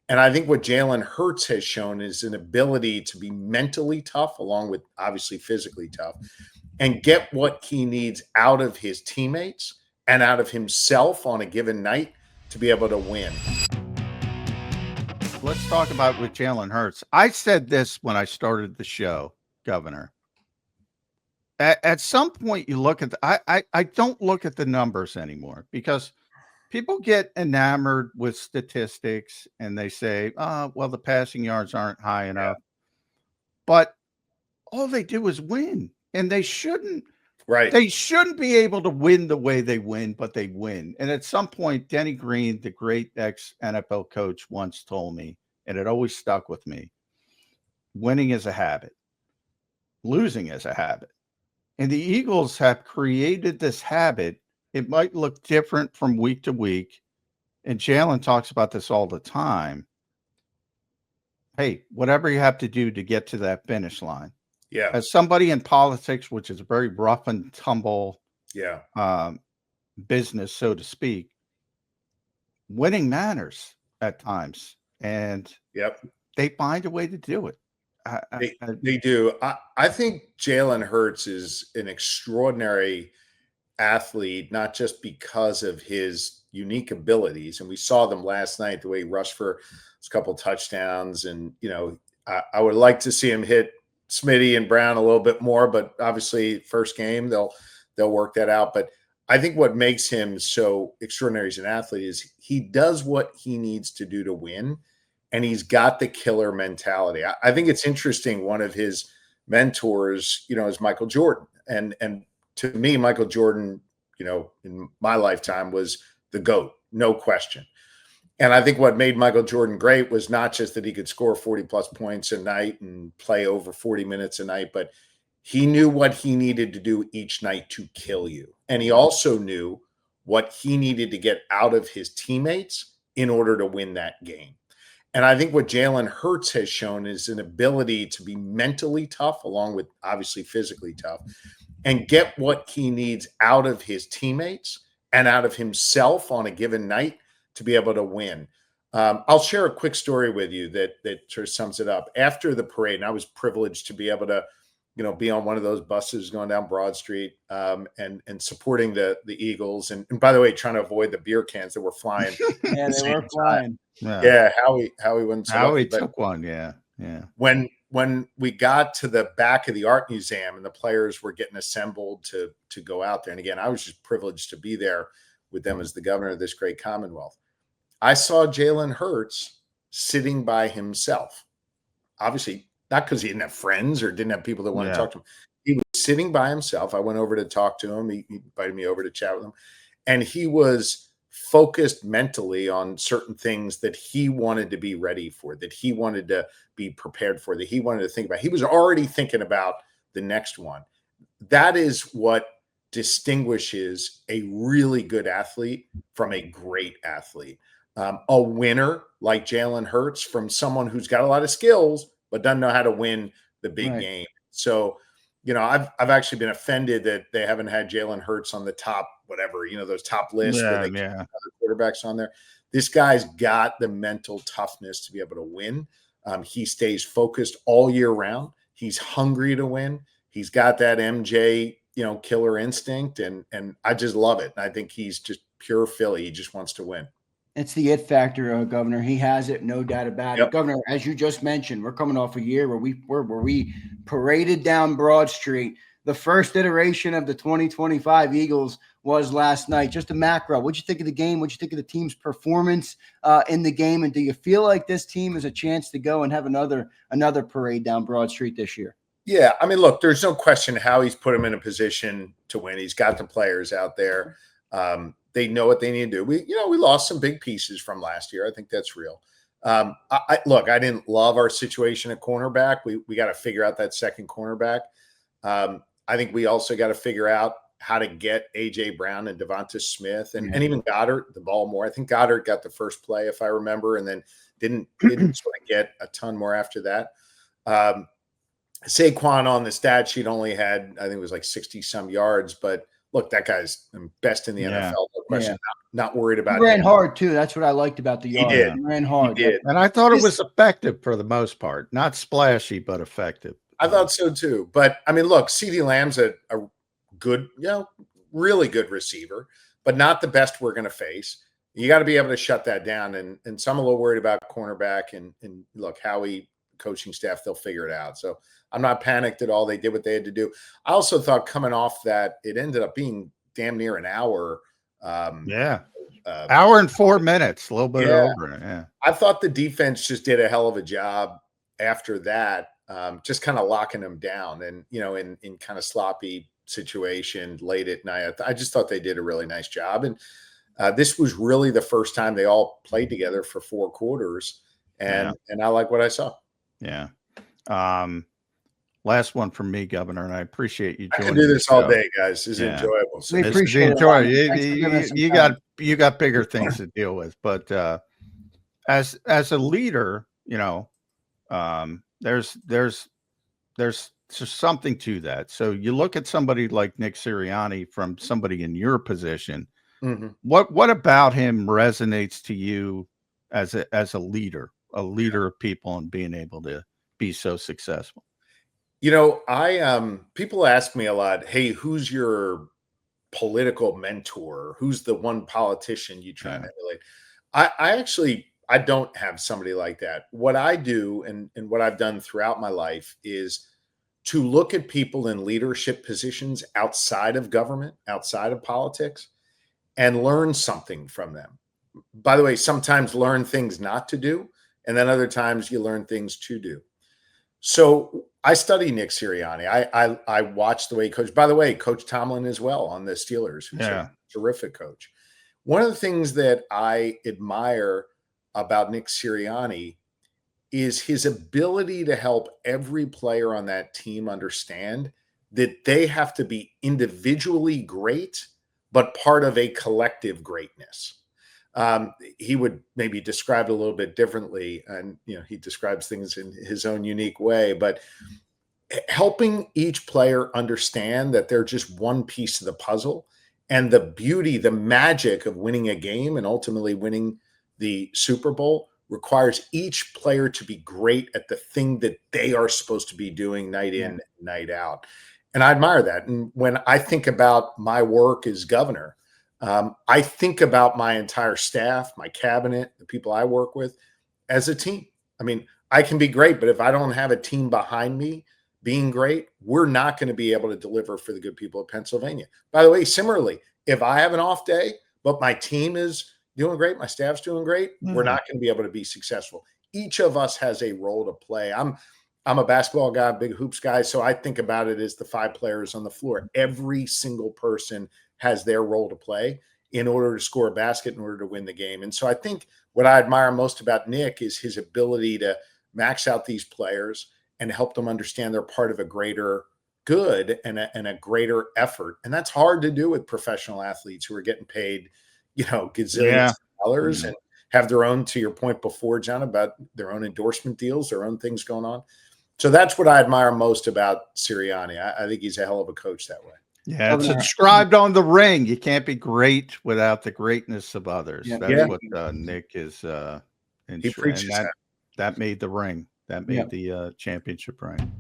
And I think what Jalen Hurts has shown is an ability to be mentally tough, along with obviously physically tough, and get what he needs out of his teammates and out of himself on a given night to be able to win. Let's talk about with Jalen Hurts. I said this when I started the show, Governor. At some point, you look at I don't look at the numbers anymore because people get enamored with statistics and they say, well, the passing yards aren't high enough. But all they do is win. And they shouldn't be able to win the way they win, but they win. And at some point, Denny Green, the great ex-NFL coach, once told me, and it always stuck with me, winning is a habit. Losing is a habit. And the Eagles have created this habit. It might look different from week to week. And Jalen talks about this all the time. Hey, whatever you have to do to get to that finish line. Yeah. As somebody in politics, which is a very rough and tumble business, so to speak, winning matters at times. And they find a way to do it. They do. I think Jalen Hurts is an extraordinary athlete, not just because of his unique abilities. And we saw them last night, the way he rushed for a couple touchdowns. And, you know, I would like to see him hit Smitty and Brown a little bit more, but obviously first game, they'll work that out. But I think what makes him so extraordinary as an athlete is he does what he needs to do to win. And he's got the killer mentality. I think it's interesting. One of his mentors, you know, is Michael Jordan. And to me, Michael Jordan, you know, in my lifetime was the GOAT, no question. And I think what made Michael Jordan great was not just that he could score 40 plus points a night and play over 40 minutes a night, but he knew what he needed to do each night to kill you. And he also knew what he needed to get out of his teammates in order to win that game. And I think what Jalen Hurts has shown is an ability to be mentally tough, along with obviously physically tough, and get what he needs out of his teammates and out of himself on a given night to be able to win. I'll share a quick story with you that sort of sums it up. After the parade, and I was privileged to be able to, you know, be on one of those buses going down Broad Street and supporting the Eagles. And by the way, trying to avoid the beer cans that were flying. Yeah, they were flying. Yeah, Howie wasn't so Howie took one. Yeah. When we got to the back of the art museum and the players were getting assembled to go out there, and again, I was just privileged to be there with them as the governor of this great Commonwealth. I saw Jalen Hurts sitting by himself. Obviously, not because he didn't have friends or didn't have people that wanted to talk to him. He was sitting by himself. I went over to talk to him. He invited me over to chat with him, and he was focused mentally on certain things that he wanted to be ready for, that he wanted to be prepared for, that he wanted to think about. He was already thinking about the next one. That is what distinguishes a really good athlete from a great athlete. A winner like Jalen Hurts from someone who's got a lot of skills, but doesn't know how to win the big game. So, you know, I've actually been offended that they haven't had Jalen Hurts on the top, whatever, you know, those top lists where they have other quarterbacks on there. This guy's got the mental toughness to be able to win. He stays focused all year round. He's hungry to win. He's got that MJ, you know, killer instinct, and I just love it. And I think he's just pure Philly. He just wants to win. It's the it factor, Governor. He has it, no doubt about it. Governor, as you just mentioned, we're coming off a year where we paraded down Broad Street. The first iteration of the 2025 Eagles was last night. Just a macro. What'd you think of the game? What'd you think of the team's performance in the game? And do you feel like this team has a chance to go and have another parade down Broad Street this year? Yeah, I mean, look, there's no question how he's put him in a position to win. He's got the players out there. They know what they need to do. We lost some big pieces from last year. I think that's real. Look, I didn't love our situation at cornerback. We got to figure out that second cornerback. I think we also got to figure out how to get A.J. Brown and Devonta Smith and even Goddard the ball more. I think Goddard got the first play, if I remember, and then didn't sort of get a ton more after that. Saquon on the stat sheet only had, I think it was like 60 some yards, but look, that guy's best in the NFL. No question. not worried about He ran him. hard too. That's what I liked about the yard. did. He ran hard. He did. And I thought it was effective for the most part. Not splashy, but effective. I thought so too. But I mean, look, CeeDee Lamb's a good, really good receiver, but not the best we're going to face. You got to be able to shut that down. And so I'm a little worried about cornerback and look, Howie coaching staff, they'll figure it out. So I'm not panicked at all. They did what they had to do. I also thought coming off that, it ended up being damn near an hour. Hour and 4 minutes, a little bit over. Yeah. I thought the defense just did a hell of a job after that, just kind of locking them down and, in kind of sloppy situation late at night. I just thought they did a really nice job. And this was really the first time they all played together for 4 quarters. And I like what I saw. Yeah. Last one from me, Governor, and I appreciate you joining. I can do this all day, guys. This is enjoyable. We appreciate it. You got bigger things to deal with, but as a leader, there's something to that. So you look at somebody like Nick Sirianni from somebody in your position. Mm-hmm. What about him resonates to you as a leader of people and being able to be so successful? People ask me a lot, hey, who's your political mentor? Who's the one politician you try to emulate? I don't have somebody like that. What I do and what I've done throughout my life is to look at people in leadership positions outside of government, outside of politics, and learn something from them. By the way, sometimes learn things not to do, and then other times you learn things to do. So I study Nick Sirianni. I watch the way he coaches. By the way, Coach Tomlin as well on the Steelers, who's a terrific coach. One of the things that I admire about Nick Sirianni is his ability to help every player on that team understand that they have to be individually great, but part of a collective greatness. He would maybe describe it a little bit differently, and he describes things in his own unique way, but helping each player understand that they're just one piece of the puzzle, and the beauty, the magic of winning a game and ultimately winning the Super Bowl requires each player to be great at the thing that they are supposed to be doing night in, night out. And I admire that. And when I think about my work as governor, I think about my entire staff, my cabinet, the people I work with as a team. I mean, I can be great, but if I don't have a team behind me being great, we're not going to be able to deliver for the good people of Pennsylvania. By the way, similarly, if I have an off day, but my team is doing great, my staff's doing great, we're not going to be able to be successful. Each of us has a role to play. I'm a basketball guy, big hoops guy, so I think about it as the 5 players on the floor. Every single person has their role to play in order to score a basket, in order to win the game. And so I think what I admire most about Nick is his ability to max out these players and help them understand they're part of a greater good and a greater effort. And that's hard to do with professional athletes who are getting paid, gazillions of dollars and have their own, to your point before, John, about their own endorsement deals, their own things going on. So that's what I admire most about Sirianni. I think he's a hell of a coach that way. Yeah, it's inscribed on the ring. You can't be great without the greatness of others. That's what Nick is. He preaches that made the ring. That made the championship ring.